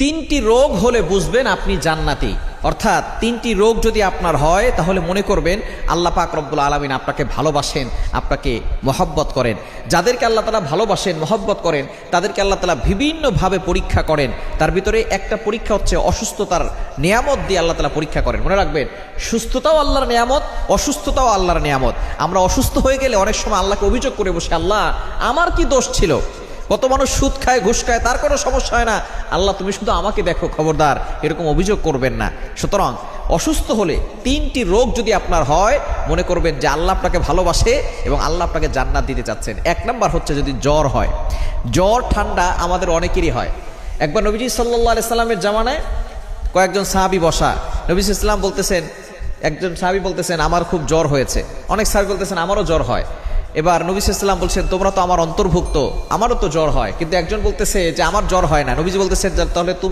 তিনটি রোগ হলে বুঝবেন আপনি জান্নাতি। অর্থাৎ তিনটি রোগ যদি আপনার হয় তাহলে মনে করবেন আল্লাহ পাক রব্বুল আলামিন আপনাকে ভালোবাসেন, আপনাকে মহব্বত করেন। যাদেরকে আল্লাহ তাআলা ভালোবাসেন, মহব্বত করেন, তাদেরকে আল্লাহ তাআলা বিভিন্নভাবে পরীক্ষা করেন। তার ভিতরে একটা পরীক্ষা হচ্ছে অসুস্থতার নিয়ামত দিয়ে আল্লাহ তাআলা পরীক্ষা করেন। মনে রাখবেন, সুস্থতাও আল্লাহর নিয়ামত, অসুস্থতাও আল্লাহর নিয়ামত। আমরা অসুস্থ হয়ে গেলে অনেক সময় আল্লাহকে অভিযোগ করে বসে, আল্লাহ আমার কি দোষ ছিল? কত মানুষ সুদ খায়, ঘুষ খায়, তার কোনো সমস্যা হয় না, আল্লাহ তুমি শুধু আমাকে দেখো, খবরদার এরকম অভিযোগ করবেন না। সুতরাং অসুস্থ হলে তিনটি রোগ যদি আপনার হয়, মনে করবেন যে আল্লাহ আপনাকে ভালোবাসে এবং আল্লাহ আপনাকে জান্নাত দিতে চাচ্ছেন। এক নাম্বার হচ্ছে যদি জ্বর হয়। জ্বর ঠান্ডা আমাদের অনেকেরই হয়। একবার নবীজি সাল্লাল্লাহু আলাইহি সাল্লামের জামানায় কয়েকজন সাহাবী বসা, নবী সাল্লাল্লাহু আলাইহি সাল্লাম বলতেছেন, একজন সাহাবী বলতেছেন আমার খুব জ্বর হয়েছে, অনেক সাহাবী বলতেছেন আমারও জ্বর হয়। এবার নবী সাল্লাল্লাহু আলাইহি সাল্লাম বলছেন তোমরা তো আমার অন্তর্ভুক্ত, আমারও তো জ্বর হয়। কিন্তু একজন বলতেছে যে আমার জ্বর হয় না। নবীজি বলতেছেন তাহলে